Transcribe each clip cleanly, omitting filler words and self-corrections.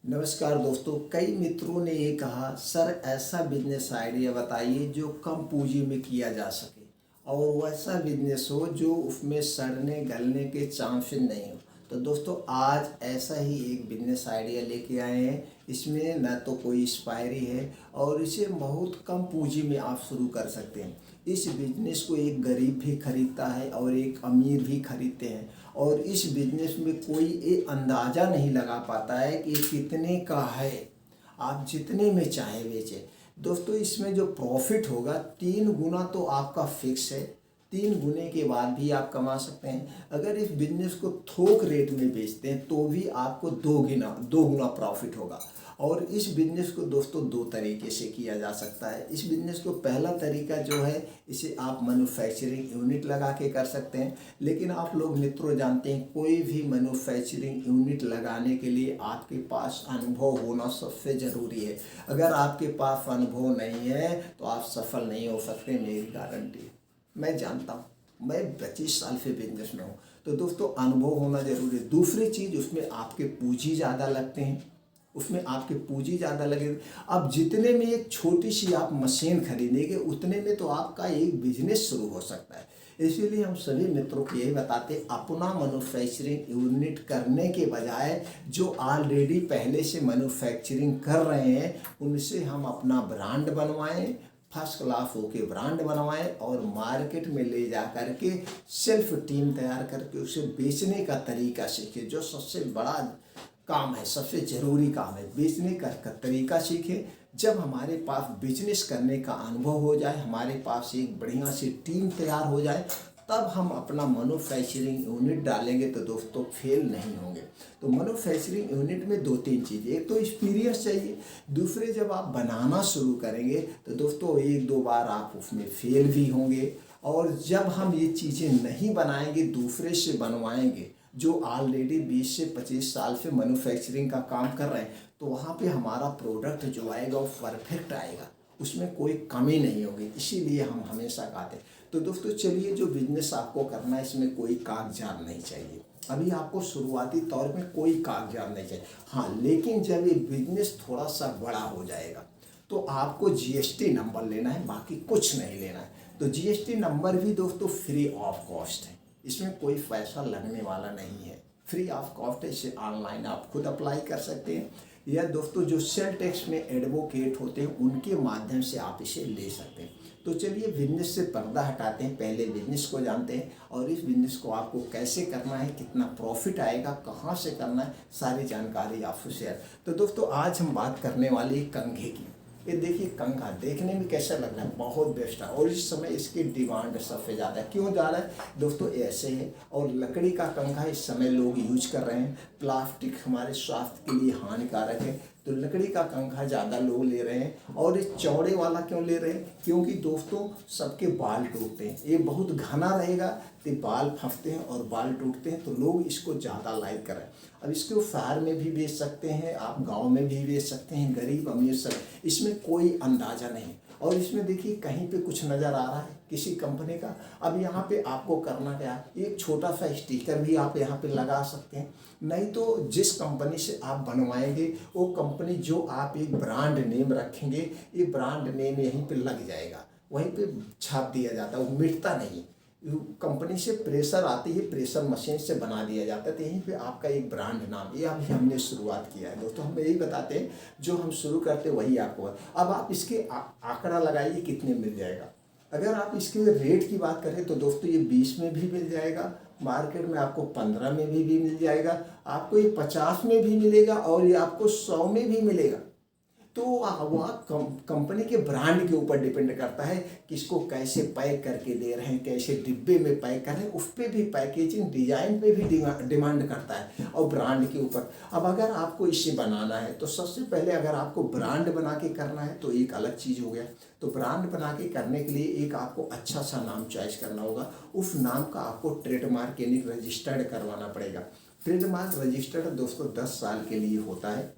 नमस्कार दोस्तों। कई मित्रों ने ये कहा, सर ऐसा बिजनेस आइडिया बताइए जो कम पूंजी में किया जा सके और वैसा बिजनेस हो जो उसमें सड़ने गलने के चांसेस नहीं हो। तो दोस्तों आज ऐसा ही एक बिजनेस आइडिया लेके आए हैं। इसमें न तो कोई एक्सपायरी है और इसे बहुत कम पूंजी में आप शुरू कर सकते हैं। इस बिजनेस को एक गरीब भी खरीदता है और एक अमीर भी खरीदते हैं और इस बिजनेस में कोई ये अंदाज़ा नहीं लगा पाता है कि कितने का है। आप जितने में चाहे बेचें दोस्तों, इसमें जो प्रॉफिट होगा 3 गुना तो आपका फिक्स है। 3 गुने के बाद भी आप कमा सकते हैं। अगर इस बिजनेस को थोक रेट में बेचते हैं तो भी आपको 2 गुना प्रॉफिट होगा। और इस बिजनेस को दोस्तों 2 तरीके से किया जा सकता है। इस बिजनेस को पहला तरीका जो है, इसे आप मैन्युफैक्चरिंग यूनिट लगा के कर सकते हैं। लेकिन आप लोग मित्रों जानते हैं, कोई भी मैन्युफैक्चरिंग यूनिट लगाने के लिए आपके पास अनुभव होना सबसे ज़रूरी है। अगर आपके पास अनुभव नहीं है तो आप सफल नहीं हो सकते, मेरी गारंटी। मैं जानता हूँ, मैं 25 साल से बिजनेस में हूँ। तो दोस्तों अनुभव होना जरूरी है। दूसरी चीज़, उसमें आपके पूंजी ज़्यादा लगते हैं, उसमें आपके पूंजी ज़्यादा लगेगी। अब जितने में एक छोटी सी आप मशीन खरीदेंगे उतने में तो आपका एक बिजनेस शुरू हो सकता है। इसीलिए हम सभी मित्रों को यही बताते हैं, अपना मैन्युफैक्चरिंग यूनिट करने के बजाय जो ऑलरेडी पहले से मैन्युफैक्चरिंग कर रहे हैं उनसे हम अपना ब्रांड बनवाएं, फर्स्ट क्लास होके ब्रांड बनवाएं और मार्केट में ले जा करके सेल्फ टीम तैयार करके उसे बेचने का तरीका सीखें। जो सबसे बड़ा काम है, सबसे ज़रूरी काम है, बेचने का तरीका सीखें। जब हमारे पास बिजनेस करने का अनुभव हो जाए, हमारे पास एक बढ़िया सी टीम तैयार हो जाए, तब हम अपना मैन्युफैक्चरिंग यूनिट डालेंगे तो दोस्तों फेल नहीं होंगे। तो मैन्युफैक्चरिंग यूनिट में 2-3 चीज़ें, एक तो एक्सपीरियंस चाहिए। दूसरे, जब आप बनाना शुरू करेंगे तो दोस्तों 1-2 बार आप उसमें फेल भी होंगे। और जब हम ये चीज़ें नहीं बनाएंगे, दूसरे से बनवाएंगे जो ऑलरेडी 20 से 25 साल से मैन्युफैक्चरिंग का काम कर रहे हैं, तो वहाँ पे हमारा प्रोडक्ट जो आएगा वो परफेक्ट आएगा, उसमें कोई कमी नहीं होगी। इसीलिए हम हमेशा कहते हैं। तो दोस्तों चलिए, जो बिजनेस आपको करना है इसमें कोई कागजात नहीं चाहिए। अभी आपको शुरुआती तौर में कोई कागजात नहीं चाहिए। हाँ, लेकिन जब ये बिजनेस थोड़ा सा बड़ा हो जाएगा तो आपको जीएसटी नंबर लेना है, बाकी कुछ नहीं लेना है। तो जीएसटी नंबर भी दोस्तों फ्री ऑफ कॉस्ट है, इसमें कोई पैसा लगने वाला नहीं है, फ्री ऑफ कॉस्ट है। इसे ऑनलाइन आप खुद अप्लाई कर सकते हैं या दोस्तों जो सेल टैक्स में एडवोकेट होते हैं उनके माध्यम से आप इसे ले सकते हैं। तो चलिए बिजनेस से पर्दा हटाते हैं, पहले बिजनेस को जानते हैं और इस बिजनेस को आपको कैसे करना है, कितना प्रॉफिट आएगा, कहाँ से करना है, सारी जानकारी आपको शेयर। तो दोस्तों आज हम बात करने वाले कंघे की। ये देखिए, कंघा देखने में कैसा लग रहा है, बहुत बेस्ट है और इस समय इसकी डिमांड सबसे ज़्यादा है। क्यों जा रहा है दोस्तों, ऐसे है। और लकड़ी का कंघा इस समय लोग यूज कर रहे हैं। प्लास्टिक हमारे स्वास्थ्य के लिए हानिकारक है, तो लकड़ी का कंघा ज़्यादा लोग ले रहे हैं। और ये चौड़े वाला क्यों ले रहे हैं, क्योंकि दोस्तों सबके बाल टूटते हैं, ये बहुत घना रहेगा तो बाल फंसते हैं और बाल टूटते हैं, तो लोग इसको ज़्यादा लाइक कर रहे हैं। अब इसको शहर में भी बेच सकते हैं, आप गांव में भी बेच सकते हैं, गरीब अमीर सब, इसमें कोई अंदाज़ा नहीं। और इसमें देखिए कहीं पे कुछ नज़र आ रहा है किसी कंपनी का। अब यहाँ पे आपको करना क्या है, एक छोटा सा स्टिकर भी आप यहाँ पे लगा सकते हैं। नहीं तो जिस कंपनी से आप बनवाएंगे वो कंपनी जो आप एक ब्रांड नेम रखेंगे, ये ब्रांड नेम यहीं पे लग जाएगा, वहीं पे छाप दिया जाता है, वो मिटता नहीं। कंपनी से प्रेशर आती है, प्रेशर मशीन से बना दिया जाता है, तो यहीं पे आपका एक ब्रांड नाम, ये अभी हमने शुरुआत किया है दोस्तों। हम यही बताते हैं, जो हम शुरू करते हैं वही आपको। अब आप इसके आंकड़ा लगाइए कितने मिल जाएगा। अगर आप इसके रेट की बात करें तो दोस्तों ये 20 में भी मिल जाएगा, मार्केट में आपको 15 में भी मिल जाएगा, आपको ये 50 में भी मिलेगा और ये आपको 100 में भी मिलेगा। तो वह कंपनी के ब्रांड के ऊपर डिपेंड करता है कि इसको कैसे पैक करके दे रहे हैं, कैसे डिब्बे में पैक कर रहे हैं, उस पर भी पैकेजिंग डिजाइन पे भी डिमांड करता है और ब्रांड के ऊपर। अब अगर आपको इसे बनाना है तो सबसे पहले अगर आपको ब्रांड बना के करना है तो एक अलग चीज़ हो गया। तो ब्रांड बना के करने के लिए एक आपको अच्छा सा नाम चॉइस करना होगा। उस नाम का आपको ट्रेडमार्क यानी रजिस्टर्ड करवाना पड़ेगा। ट्रेडमार्क रजिस्टर्ड दोस्तों 10 साल के लिए होता है।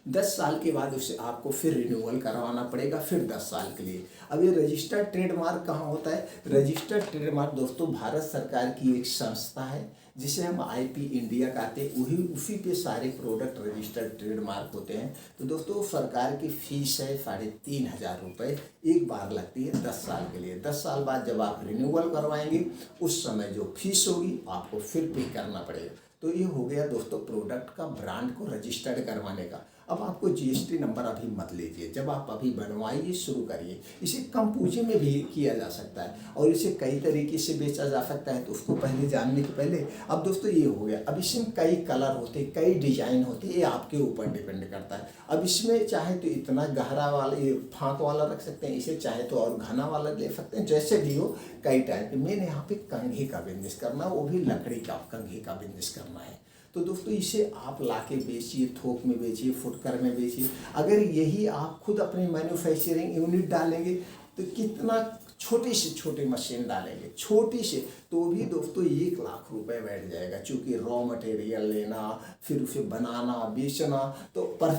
10 साल के बाद उसे आपको फिर रिन्यूअल करवाना पड़ेगा, फिर 10 साल के लिए। अब ये रजिस्टर्ड ट्रेडमार्क कहाँ होता है, रजिस्टर्ड ट्रेडमार्क दोस्तों भारत सरकार की एक संस्था है जिसे हम IP इंडिया कहते हैं, वही उसी पे सारे प्रोडक्ट रजिस्टर्ड ट्रेडमार्क होते हैं। तो दोस्तों सरकार की फीस है 3,500 रुपये, एक बार लगती है 10 साल के लिए। 10 साल बाद जब आप रिन्यूअल करवाएंगे उस समय जो फीस होगी आपको फिर पे करना पड़ेगा। तो ये हो गया दोस्तों प्रोडक्ट का ब्रांड को रजिस्टर्ड करवाने का। अब आपको GST नंबर अभी मत लीजिए, जब आप अभी बनवाइए शुरू करिए। इसे कम पूंजी में भी किया जा सकता है और इसे कई तरीके से बेचा जा सकता है, तो उसको पहले जानने के पहले अब दोस्तों ये हो गया। अब इसमें कई कलर होते हैं, कई डिजाइन होते हैं, ये आपके ऊपर डिपेंड करता है। अब इसमें चाहे तो इतना गहरा वाला ये फाँक वाला रख सकते हैं, इसे चाहे तो और घना वाला ले सकते हैं, जैसे भी हो कई टाइप के। मैंने यहाँ पे कंघी का बिजनेस करना, वो भी लकड़ी का कंघी का बिजनेस करना है। तो दोस्तों इसे आप लाके बेचिए, थोक में बेचिए, फुटकर में बेचिए। अगर यही आप खुद अपनी मैन्युफैक्चरिंग यूनिट डालेंगे तो कितना छोटी से छोटी मशीन डालेंगे, छोटी से, तो भी दोस्तों 1,00,000 रुपए बैठ जाएगा। क्योंकि रॉ मटेरियल लेना, फिर उसे बनाना, बेचना, तो पर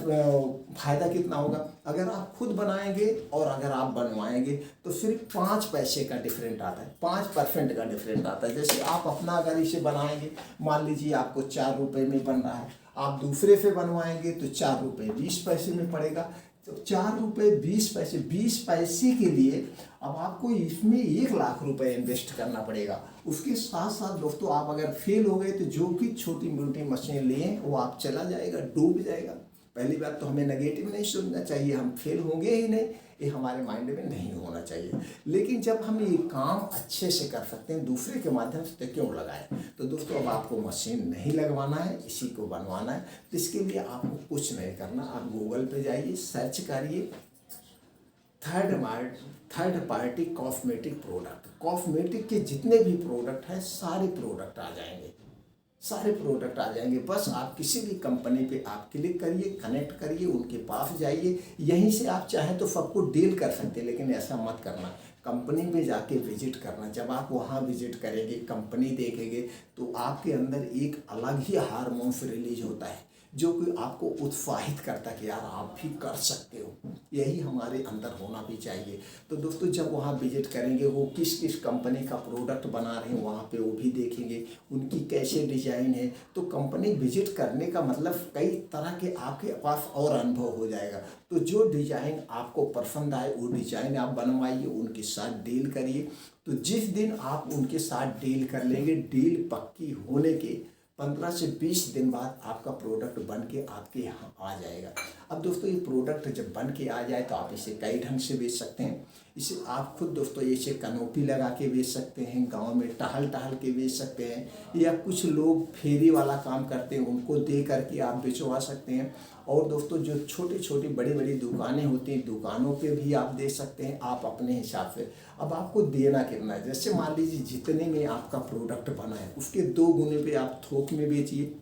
फायदा कितना होगा। अगर आप खुद बनाएंगे और अगर आप बनवाएंगे तो सिर्फ 5 पैसे का डिफरेंट आता है, 5% का डिफरेंट आता है। जैसे आप अपना अगर इसे बनाएंगे, मान लीजिए आपको 4 रुपये में बन रहा है, आप दूसरे से बनवाएंगे तो 4 रुपये 20 पैसे में पड़ेगा। तो 4 रुपये 20 पैसे, 20 पैसे के लिए अब आपको इसमें 1,00,000 रुपये इन्वेस्ट करना पड़ेगा। उसके साथ साथ दोस्तों आप अगर फेल हो गए तो जो कि छोटी मोटी मशीन लिए वो आप चला जाएगा, डूब जाएगा। पहली बात तो हमें नेगेटिव नहीं सोचना चाहिए, हम फेल होंगे ही नहीं, ये हमारे माइंड में नहीं होना चाहिए। लेकिन जब हम ये काम अच्छे से कर सकते हैं दूसरे के माध्यम से, तो क्यों लगाएं। तो दोस्तों अब आपको मशीन नहीं लगवाना है, इसी को बनवाना है। तो इसके लिए आपको कुछ नहीं करना, आप गूगल पे जाइए, सर्च करिए third party cosmetic product. Cosmetic के जितने भी प्रोडक्ट हैं सारे प्रोडक्ट आ जाएंगे, सारे प्रोडक्ट आ जाएंगे। बस आप किसी भी कंपनी पे आप क्लिक करिए, कनेक्ट करिए, उनके पास जाइए। यहीं से आप चाहें तो सबको डील कर सकते हैं, लेकिन ऐसा मत करना, कंपनी में जाके विजिट करना। जब आप वहाँ विजिट करेंगे, कंपनी देखेंगे, तो आपके अंदर एक अलग ही हार्मोन्स रिलीज होता है जो कि आपको उत्साहित करता है कि यार आप भी कर सकते हो। यही हमारे अंदर होना भी चाहिए। तो दोस्तों जब वहाँ विजिट करेंगे, वो किस किस कंपनी का प्रोडक्ट बना रहे हैं वहाँ पे वो भी देखेंगे, उनकी कैसे डिजाइन है। तो कंपनी विजिट करने का मतलब कई तरह के आपके पास और अनुभव हो जाएगा। तो जो डिजाइन आपको पसंद आए वो डिजाइन आप बनवाइए, उनके साथ डील करिए। तो जिस दिन आप उनके साथ डील कर लेंगे, डील पक्की होने के 15 से 20 दिन बाद आपका प्रोडक्ट बन के आपके यहाँ आ जाएगा। अब दोस्तों ये प्रोडक्ट जब बन के आ जाए तो आप इसे कई ढंग से बेच सकते हैं। इसे आप खुद दोस्तों इसे कनोपी लगा के बेच सकते हैं, गांव में टहल टहल के बेच सकते हैं, या कुछ लोग फेरी वाला काम करते हैं उनको दे करके आप बेचवा सकते हैं। और दोस्तों जो छोटी छोटी बड़ी बड़ी दुकानें होती हैं, दुकानों पे भी आप दे सकते हैं, आप अपने हिसाब से। अब आपको देना कितना है, जैसे मान लीजिए जितने में आपका प्रोडक्ट बना है उसके 2 गुने पे आप थोक में बेचिए।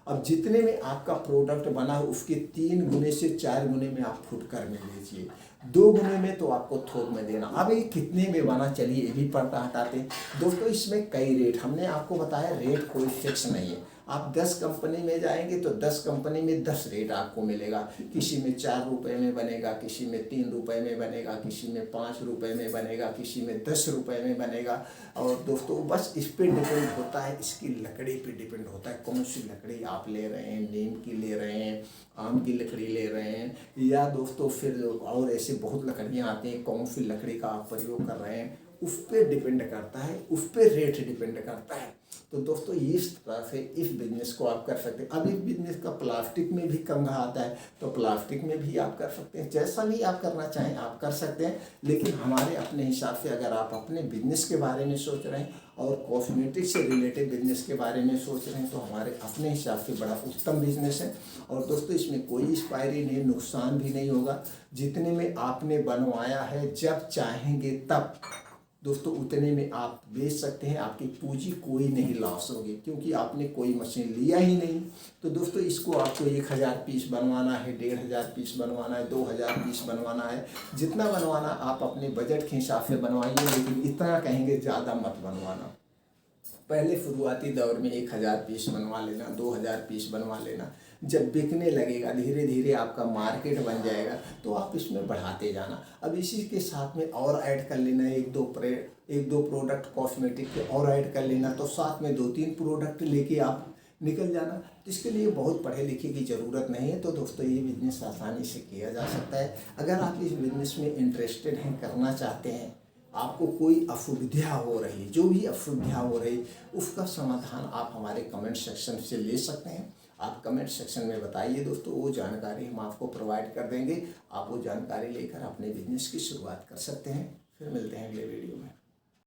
अब जितने में आपका प्रोडक्ट बना है उसके 3 गुने से 4 गुने में आप फुटकर में बेचिए। 2 गुने में तो आपको थोक में देना। अब ये कितने में बना, चलिए ये भी पर्दा हटाते हैं। दोस्तों इसमें कई रेट, हमने आपको बताया रेट कोई फिक्स नहीं है। आप 10 कंपनी में जाएंगे तो 10 कंपनी में 10 रेट आपको मिलेगा। किसी में 4 रुपये में बनेगा, किसी में 3 रुपये में बनेगा, किसी में 5 रुपये में बनेगा, किसी में 10 रुपये में बनेगा। और दोस्तों बस इस पर डिपेंड होता है, इसकी लकड़ी पे डिपेंड होता है, कौन सी लकड़ी आप ले रहे हैं, नीम की ले रहे हैं, आम की लकड़ी ले रहे हैं, या दोस्तों फिर और ऐसे बहुत लकड़ियाँ आती हैं, कौन सी लकड़ी का आप प्रयोग कर रहे हैं, उस पर डिपेंड करता है, उस पर रेट डिपेंड करता है। तो दोस्तों इस तरह से इस बिजनेस को आप कर सकते हैं। अब इस बिजनेस का प्लास्टिक में भी कंघा आता है, तो प्लास्टिक में भी आप कर सकते हैं। जैसा भी आप करना चाहें आप कर सकते हैं, लेकिन हमारे अपने हिसाब से अगर आप अपने बिजनेस के बारे में सोच रहे हैं और कॉस्मेटिक से रिलेटेड बिजनेस के बारे में सोच रहे हैं, तो हमारे अपने हिसाब से बड़ा उत्तम बिजनेस है। और दोस्तों इसमें कोई एक्सपायरी नहीं, नुकसान भी नहीं होगा। जितने में आपने बनवाया है, जब चाहेंगे तब दोस्तों उतने में आप बेच सकते हैं। आपकी पूंजी कोई नहीं लॉस होगी, क्योंकि आपने कोई मशीन लिया ही नहीं। तो दोस्तों इसको आपको 1000 पीस बनवाना है, 1500 पीस बनवाना है, 2000 पीस बनवाना है, जितना बनवाना आप अपने बजट के हिसाब से बनवाइए, लेकिन इतना कहेंगे ज़्यादा मत बनवाना। पहले शुरुआती दौर में 1000 पीस बनवा लेना, 2000 पीस बनवा लेना, जब बिकने लगेगा, धीरे धीरे आपका मार्केट बन जाएगा, तो आप इसमें बढ़ाते जाना। अब इसी के साथ में और ऐड कर लेना एक दो प्रोडक्ट कॉस्मेटिक के और ऐड कर लेना, तो साथ में 2-3 प्रोडक्ट लेके आप निकल जाना। तो इसके लिए बहुत पढ़े लिखे की ज़रूरत नहीं है। तो दोस्तों, ये बिज़नेस आसानी से किया जा सकता है। अगर आप इस बिज़नेस में इंटरेस्टेड हैं, करना चाहते हैं, आपको कोई असुविधा हो रही है, जो भी असुविधा हो रही, उसका समाधान आप हमारे कमेंट सेक्शन से ले सकते हैं। आप कमेंट सेक्शन में बताइए दोस्तों, वो जानकारी हम आपको प्रोवाइड कर देंगे। आप वो जानकारी लेकर अपने बिजनेस की शुरुआत कर सकते हैं। फिर मिलते हैं अगले वीडियो में।